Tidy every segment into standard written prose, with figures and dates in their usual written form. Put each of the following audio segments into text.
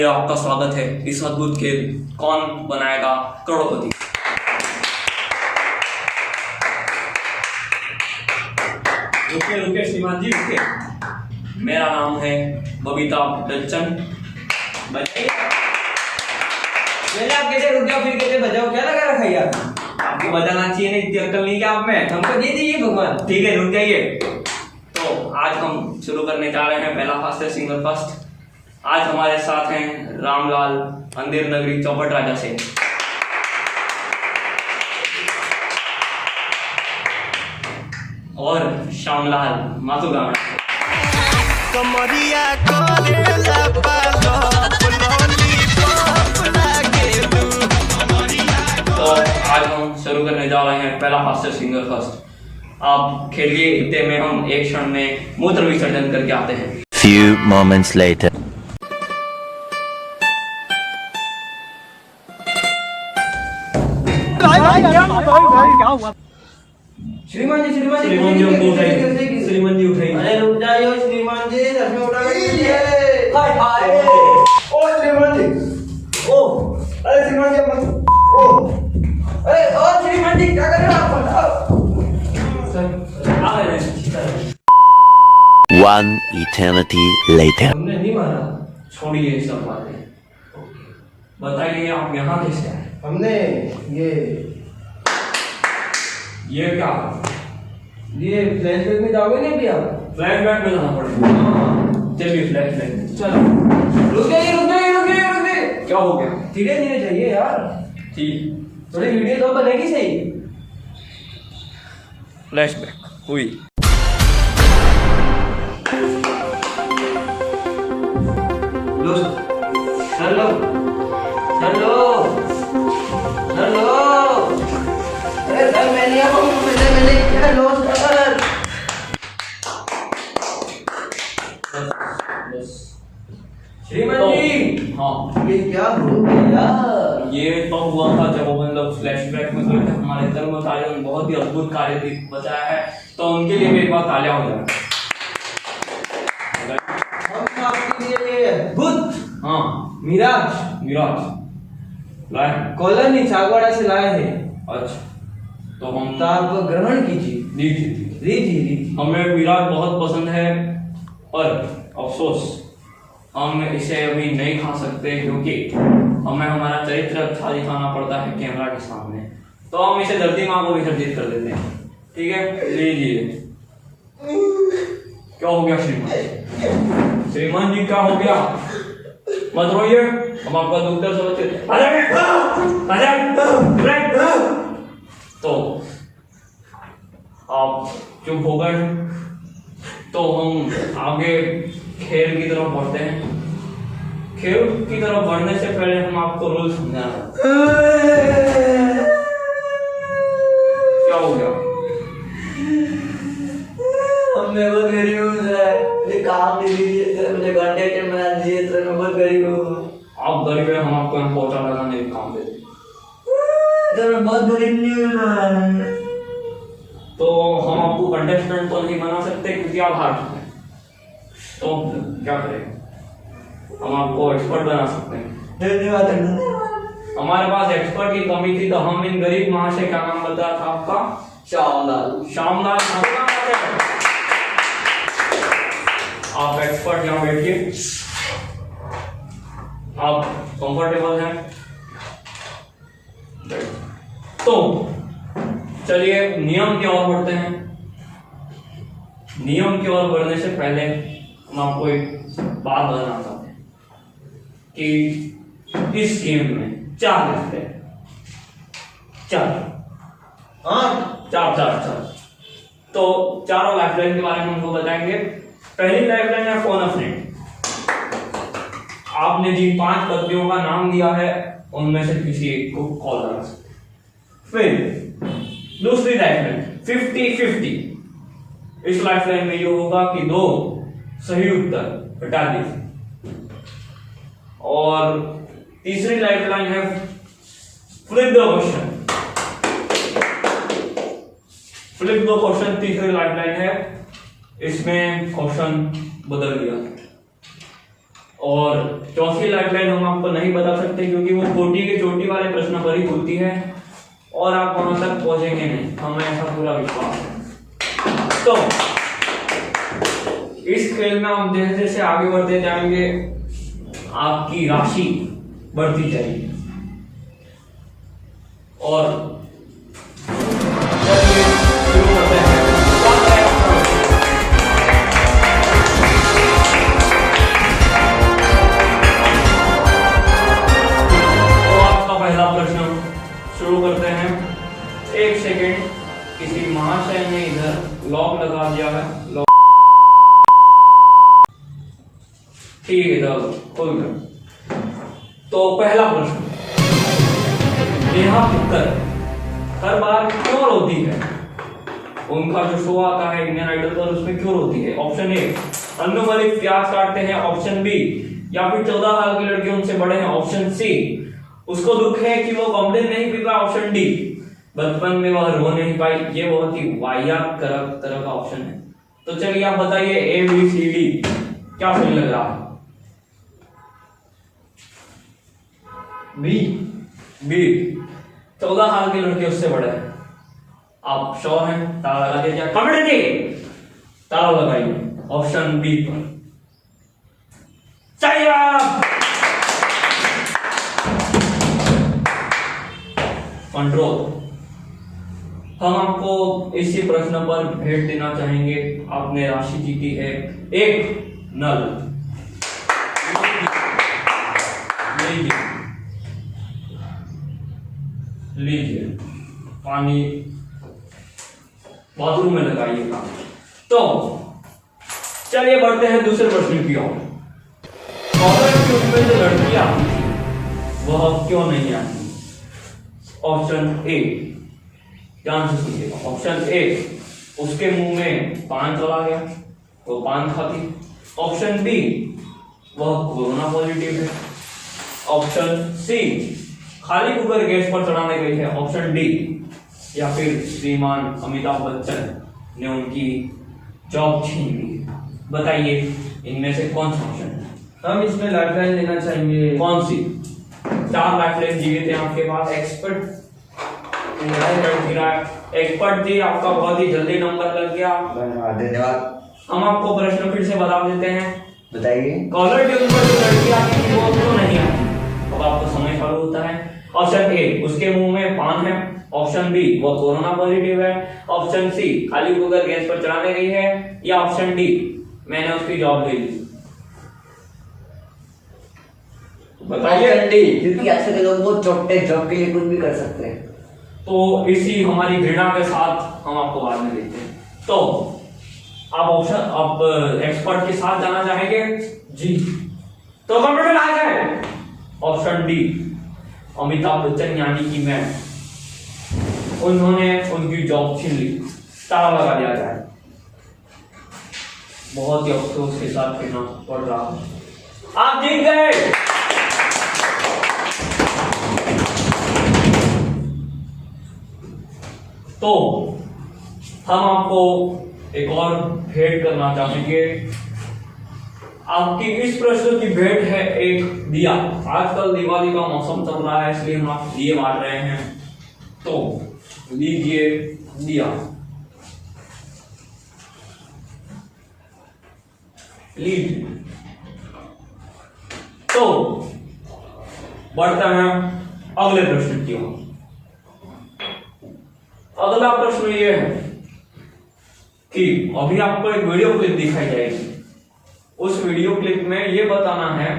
आपका स्वागत है इस अद्भुत खेल कौन बनाएगा करोड़पति। रुकिए रुकिए श्रीमान जी रुकिए। मेरा नाम है बबीता बच्चन। बताइए आप कैसे रुक जाओ फिर कैसे बजाओ, क्या लगा रखा है यार? आपको बजाना चाहिए ना, इतनी अक्ल नहीं क्या आप में? हमको दे दीजिए भगवान। ठीक है रुक जाइए। तो आज हम शुरू करने जा रहे हैं। पहला फास्ट है सिंगल फर्स्ट। आज हमारे साथ हैं रामलाल अंधेर नगरी चौपट राजा से। और श्यामलाल माथुगाम। तो आज हम शुरू करने जा रहे हैं पहला फास्ट सिंगल फर्स्ट। आप खेलिए, इतने में हम एक क्षण में मूत्र विसर्जन करके आते हैं। Few moments later. श्रीमान जी श्रीमान जी उनको उठाइए। श्रीमान जी उठाइए। अरे रुक जाइए श्रीमान जी, सच में उठा लीजिए। ओ श्रीमान जी, ओ अरे श्रीमान जी ओ अरे ओ श्रीमान जी क्या कर रहे हो आप? One eternity later. हमने नहीं मारा। छोड़िए ये सब बातें, बताइए आप यहाँ कैसे आए? हमने ये क्या? ये फ्लैशबैक में जाओगे नहीं अभी आप? फ्लैशबैक में जाना पड़ेगा। चलिए फ्लैशबैक में चलो। रुक जाइए। क्या हो गया? धीरे धीरे जाइए यार, ठीक, थोड़ी वीडियो तो बनेगी सही। फ्लैशबैक हुई। हेलो अरे सर मैंने हेलो सर। श्रीमान जी हाँ, ये क्या हो गया? ये तो हुआ था जब मतलब फ्लैशबैक में जो है हमारे कर्मचारियों ने बहुत ही अद्भुत कार्य बचाया है, तो उनके लिए भी एक बार तालियां हो जाए। हम आपके लिए अद्भुत हाँ मिराज लाए। कॉलोनी चागवाड़ा से लाए हैं। अच्छा, तो हम तो आप ग्रहण कीजिए। लीजिए। हमें विराट बहुत पसंद है, पर अफसोस हम इसे अभी नहीं खा सकते क्योंकि हमें हमारा चरित्र अच्छा दिखाना पड़ता है कैमरा के सामने। तो हम इसे धरती माँ को विसर्जित कर देते हैं। ठीक है, लीजिए। क्या हो गया श्रीमान जी क्या हो गया? मत रोइए, हम आपका डॉक्टर समझते। तो आप चुप हो गए, तो हम आगे खेल की तरफ बढ़ते हैं। खेल की तरफ बढ़ने से पहले हम आपको रूल समझाना। क्या हो गया? मैं बहुत गरीब हूँ सर, मुझे काम दे दीजिए सर, मुझे घंटे के बना दीजिए सर, मैं बहुत गरीब हूँ। आप गरीब हैं, हम आपको यहाँ पोछा लगाने का काम देते सर मैं बहुत गरीब नहीं हूँ। तो हम आपको कंटेस्टेंट तो नहीं बना सकते क्योंकि आप हार चुके हैं। तो क्या करें, हम आपको एक्सपर्ट बना सकते हैं। धन्यवाद। हमारे पास एक्सपर्ट की कमी थी, तो हम इन गरीब महाशय, क्या नाम बताया था आपका? श्यामलाल। आप एक्सपर्ट यहाँ बैठिए। आप कंफर्टेबल हैं? तो चलिए नियम की ओर बढ़ते हैं। नियम की ओर बढ़ने से पहले हम आपको एक बात बताना चाहते हैं कि इस गेम में 4 लिखते हैं। 4 तो चारों लाइफलाइन के बारे में हमको बताएंगे। पहली लाइफलाइन है फोन अ फ्रेंड। आपने जिन 5 पत्नियों का नाम दिया है उनमें से किसी एक को कॉल करा सकते। फिर दूसरी लाइफलाइन 50-50। इस लाइफलाइन में ये होगा कि 2 सही उत्तर हटा दीजिए। और तीसरी लाइफलाइन है flip the question. Flip the question तीसरी लाइफलाइन है, इसमें क्वेश्चन बदल दिया और चौथी लाइफलाइन हम आपको नहीं बता सकते क्योंकि वो कोटि के चोटी वाले प्रश्न पर ही खुलती है और आप वहां तक पहुंचेंगे नहीं, हमें ऐसा पूरा विश्वास है। तो इस खेल में हम जैसे जैसे आगे बढ़ते जाएंगे आपकी राशि बढ़ती जाएगी और चलिए शुरू करते हैं। तो आपका पहला प्रश्न शुरू करते हैं। एक सेकेंड, किसी महाशय ने इधर लॉक लगा दिया है। लॉक ठीक है, चलो खोल गया। तो पहला प्रश्न, नेहा कक्कर हर बार क्यों रोती है? उनका जो शो आता है इंडियन आइडल पर, उसमें क्यों रोती है? ऑप्शन ए, अन्नू मलिक प्याज काटते हैं। ऑप्शन बी, या फिर 14 साल की लड़की उनसे बड़े हैं। ऑप्शन सी, उसको दुख है कि वो कॉम्प्लेन नहीं पी पाया। ऑप्शन डी, बचपन में वह रो नहीं पाई। ये बहुत ही वाहियात तरह का ऑप्शन है। तो चलिए आप बताइए, ए बी सी डी क्या सही लग रहा है? बी 14 साल के लड़के उससे बड़े हैं। आप श्योर हैं? ताला लगा दीजिए, कमेंट कीजिए, ताला लगाइए ऑप्शन बी पर। चाहिए आप कंट्रोल। हम आपको इसी प्रश्न पर भेंट देना चाहेंगे। आपने राशि जीती है एक नल। लीजिए पानी बाथरूम में लगाइएगा। तो चलिए बढ़ते हैं दूसरे प्रश्न की ओर। कॉलेज में जो लड़कियां आती थी वह क्यों नहीं आती? ऑप्शन ए, ध्यान से सुनिएगा। ऑप्शन ए, उसके मुंह में पान चला गया, वो पान खाती। ऑप्शन बी, वह कोरोना पॉजिटिव है। ऑप्शन सी, खाली कुकर गैस पर चढ़ाने गई है। ऑप्शन डी, या फिर श्रीमान अमिताभ बच्चन ने उनकी जॉब छीन ली। बताइए इनमें से कौन सा ऑप्शन है? हम इसमें लाइफलाइन लेना चाहेंगे। कौन सी? 4 लाइफलाइन जीवित है आपके पास। एक्सपर्ट एक्सपर्ट जी, आपका बहुत ही जल्दी नंबर लग गया। धन्यवाद। हम आपको प्रश्न फिर से बता देते हैं। बताइए। कॉलर ट्यून पर जो लड़की आती थी वो क्यों नहीं आती? अब आपको समय चालू होता है। ऑप्शन ए, उसके मुंह में पान है। ऑप्शन बी, वो कोरोना पॉजिटिव है। ऑप्शन सी, खाली कुकर गैस पर चढ़ाने गई है। या ऑप्शन डी, मैंने उसकी जॉब ले ली। बताइए। ऑप्शन डी, क्योंकि आजकल के लोग बहुत छोटे जॉब के लिए कुछ भी कर सकते हैं। तो इसी हमारी घृणा के साथ हम आपको बाद में देते हैं। तो आप एक्सपर्ट के साथ जाना चाहेंगे? जी, तो कंप्यूटर आ जाए। ऑप्शन डी, अमिताभ बच्चन यानी कि मैं, उन्होंने उनकी जॉब छीन ली। ताला लगा दिया जाए। बहुत ही अफसोस के साथ कहना पड़ रहा है, आप जीत गए। तो हम आपको एक और भेंट करना चाहेंगे। आपकी इस प्रश्न की भेंट है एक दिया। आजकल दिवाली का मौसम चल रहा है, इसलिए हम आप दिए बांट रहे हैं। तो लीजिए दिया, लीजिए। तो बढ़ते हैं अगले प्रश्न की ओर। अगला प्रश्न ये है कि अभी आपको एक वीडियो क्लिप दिखाई जाएगी। उस वीडियो क्लिप में ये बताना है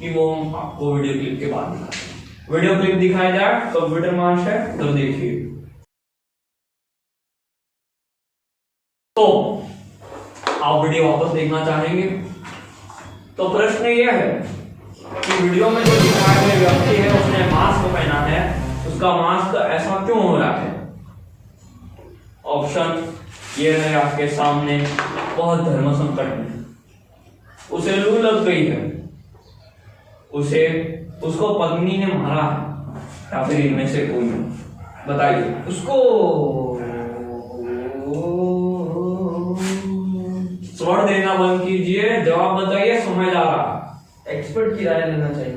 कि वो आपको वीडियो क्लिप के बाद दिखाएं। वीडियो क्लिप दिखाया जाए कंप्यूटर महाशय, तो देखिए। तो आप वीडियो वापस देखना चाहेंगे। तो प्रश्न ये है कि वीडियो में जो दिखाया गया व्यक्ति है उसने मास्क पहना है, उसका मास्क ऐसा क्यों हो रहा है? ऑप्शन ये है आपके सामने, बहुत धर्म संकट में, उसे लू लग गई है, उसको पत्नी ने मारा है, या फिर इनमें से कोई? बताइए। उसको स्वर देना बंद कीजिए, जवाब बताइए, समय जा रहा। एक्सपर्ट की राय लेना चाहिए।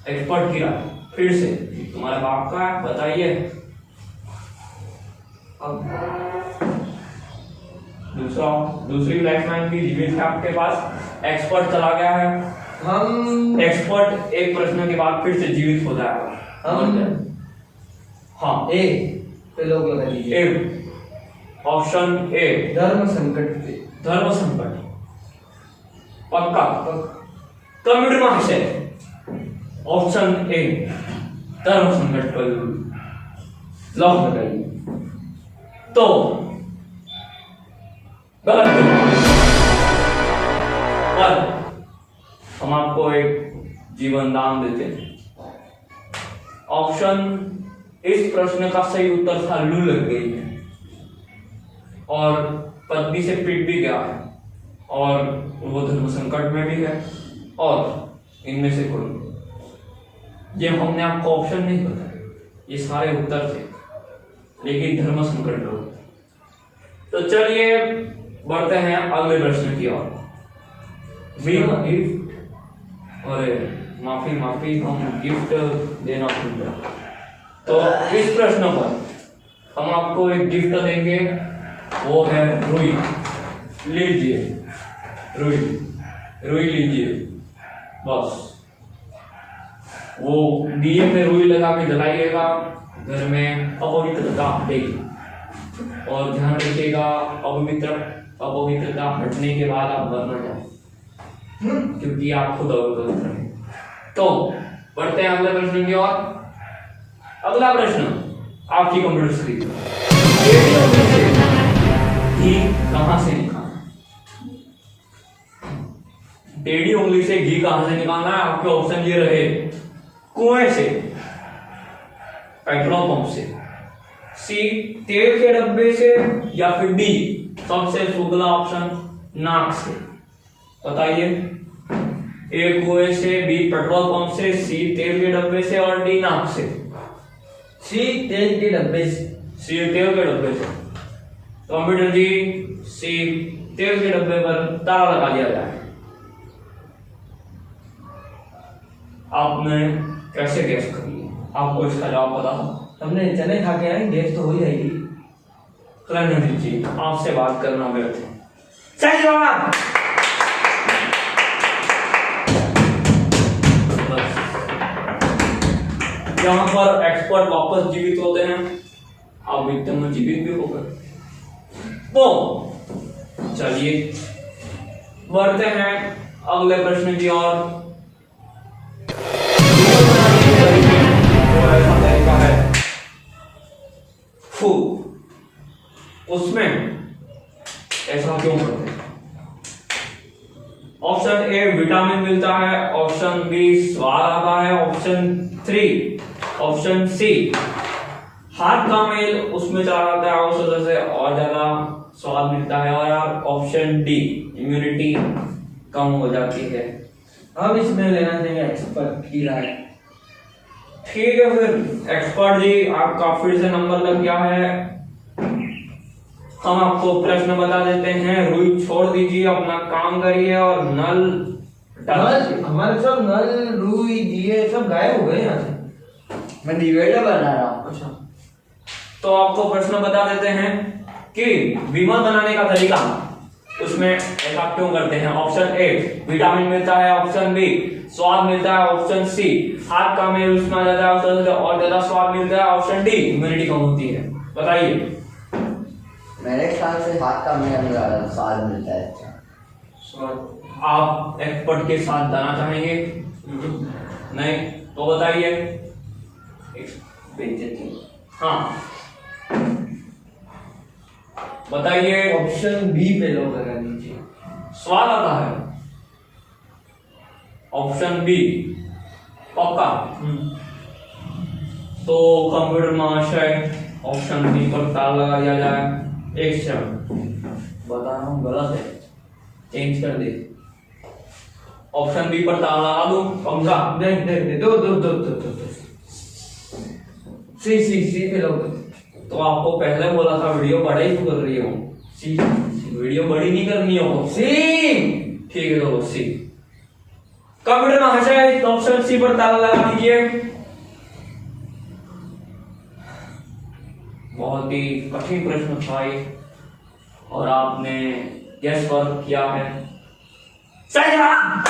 एक्सपर्ट की राय फिर से तुम्हारा बाप का है, बताइए। अब दूसरी लाइफलाइन भी जीवित है आपके पास, एक्सपर्ट चला गया है। हम एक्सपर्ट एक प्रश्न के बाद फिर से जीवित हो जाएगा। हाँ, ए पे लोग लगा दीजिए। ए, ऑप्शन ए धर्म संकट पे। धर्म संकट, पक्का? कमेंट में से ऑप्शन ए धर्म संकट पर लॉक लगाइए। तो गलत पर हम आपको एक जीवन दान देते हैं। ऑप्शन, इस प्रश्न का सही उत्तर था लू लग गई है और पत्नी से पिट भी गया है और वो धर्म संकट में भी है और इनमें से कोई। ये हमने आपको ऑप्शन नहीं बताया, ये सारे उत्तर थे, लेकिन धर्म संकट में। तो चलिए बढ़ते हैं अगले प्रश्न की ओर। अरे माफी हम गिफ्ट देना भूल गए। तो इस प्रश्न पर हम आपको एक गिफ्ट देंगे, वो है रुई। लीजिए रुई लीजिए, बस वो दिए में रुई लगा के जलाइएगा, घर में अपवित्रता हटेगी। और ध्यान रखिएगा, अपवित्रता हटने के बाद आप मरना जाए, क्योंकि आप खुद अपवित्र हैं। तो बढ़ते हैं अगले प्रश्न की ओर। अगला प्रश्न आपकी कंप्यूटर स्क्रीन घी कहां से निकालना? टेढ़ी उंगली से घी कहां से निकालना है? आपके ऑप्शन ये रहे, कुएं से, पेट्रोल पंप से, सी तेल के डब्बे से, या फिर डी सबसे सुगला ऑप्शन नाक से। बताइए, ए कुएं से, बी पेट्रोल पंप से, सी तेल के डब्बे से और डी नाक से। सी तेल के डब्बे से। सी तेल के डब्बे से। कंप्यूटर जी, सी तेल के डब्बे पर ताला लगा दिया जाए। आपने कैसे गैस कर लिया? आपको इसका जवाब पता था? हमने चने खा के आए, गैस तो हो ही जाएगी। रणजीत जी, आपसे बात करना व्यर्थ है। सही जवाब। यहाँ पर एक्सपर्ट वापस जीवित होते हैं, आप विक्टिम जीवित भी हो गए। तो चलिए बढ़ते हैं अगले प्रश्न की ओर। तरीका है उसमें ऐसा क्यों करते हैं? ऑप्शन ए विटामिन मिलता है, ऑप्शन बी स्वाद आता है, ऑप्शन सी हाथ का मेल उसमें चला जाता है उस वजह से और ज्यादा स्वाद मिलता है, और ऑप्शन डी इम्यूनिटी कम हो जाती है। हम इसमें लेना चाहिए एक्सपर्ट की राय। ठीक है, फिर एक्सपर्ट जी आपका फिर से नंबर लग गया है। हम आपको प्रश्न बता देते हैं, रुई छोड़ दीजिए, अपना काम करिए और नल हमारे सब नल रुई दिए सब गायब हो गए यहाँ से। मैं डिवाइडर बना रहा हूँ। अच्छा, तो आपको प्रश्न बता देते हैं कि विमल बनाने का तरीका, उसमें ऐसा क्यों करते हैं? ऑप्शन ए विटामिन मिलता है, ऑप्शन बी स्वाद मिलता है, ऑप्शन सी हाथ का मेल उसमें आ जाता है और ज्यादा स्वाद मिलता है, ऑप्शन डी इम्यूनिटी कम होती है। बताइए। मेरे ख्याल से हाथ का मेल स्वाद मिलता है। आप एक्सपर्ट के साथ जाना चाहेंगे? नहीं तो बताइए। हाँ बताइए। ऑप्शन बी पे लोग लगा दीजिए। स्वाद आता है, ऑप्शन बी पक्का? तो कंप्यूटर महाशय ऑप्शन बी पर ताला लगा दिया जाए। एक क्षण, बता रहा हूँ गलत है, चेंज कर दे। ऑप्शन बी पर ताला लगा दूं? पंखा नहीं दो सी पे लोग। तो आपको पहले बोला था वीडियो बड़ा ही कर रही हो। सी वीडियो बड़ी नहीं करनी हो। सी ठीक है, तो सी कंप्यूटर महाशय ऑप्शन सी पर ताला लगा दीजिए। बहुत ही कठिन प्रश्न था ये और आपने गैस वर्क किया है। सही जवाब।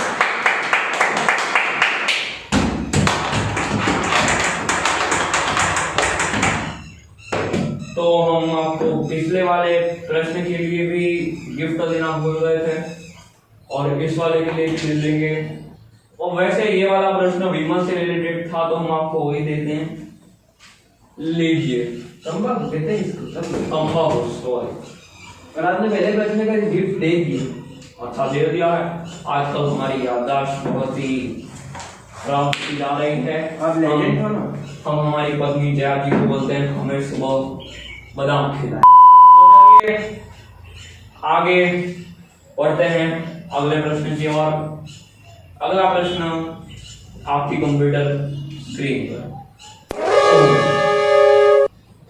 तो हम आपको पिछले वाले प्रश्न के लिए भी गिफ्ट देना भूल गए थे और इस वाले के लिए भी दे देंगे। और वैसे ये वाला प्रश्न विमल से रिलेटेड था तो हम आपको वही देते हैं, लीजिए। तंबाकू कहते हैं इसको, तंबाकू सॉरी। और आपने पहले प्रश्न का गिफ्ट दे दिए। अच्छा दे दिया है। आजकल हमारी याददाश्त बहुत ही खराब की जा रही है। आप लेजेंड हो ना। हम हमारी पत्नी जया जी को बोलते हैं हमें सुबह बादाम खिलाएं। तो चलिए आगे बढ़ते हैं अगले प्रश्न की ओर। अगला प्रश्न आपकी कंप्यूटर स्क्रीन पर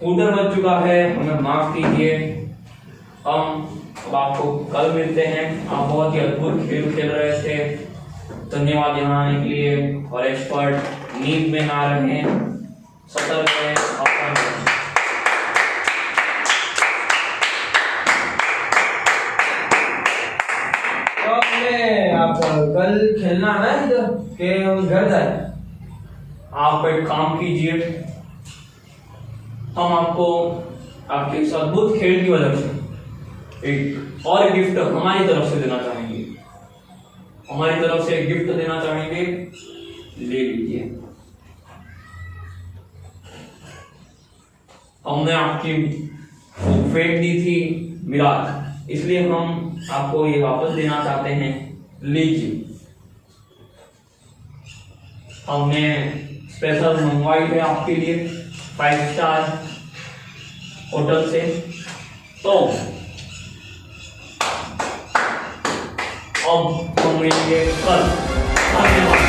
फूटर बच चुका है, हमें माफ कीजिए। हम अब आपको कल मिलते हैं। आप बहुत ही अद्भुत खेल खेल रहे थे, धन्यवाद यहाँ आने के लिए। और एक्सपर्ट नींद में ना रहें, सतर्क रहें। आप कल खेलना है ना इधर के हम घर जाए। आप एक काम कीजिए, हम आपको आपके इस अद्भुत खेल की वजह से एक और गिफ्ट हमारी तरफ से देना चाहेंगे। हमारी तरफ से एक गिफ्ट देना चाहेंगे, ले लीजिए। हमने आपकी फेंक दी थी मिराज, इसलिए हम आपको ये वापस देना चाहते हैं, लीजिए। हमने स्पेशल मंगवाई है आपके लिए 5 स्टार होटल से। तो अब हम मिलेंगे कल। धन्यवाद।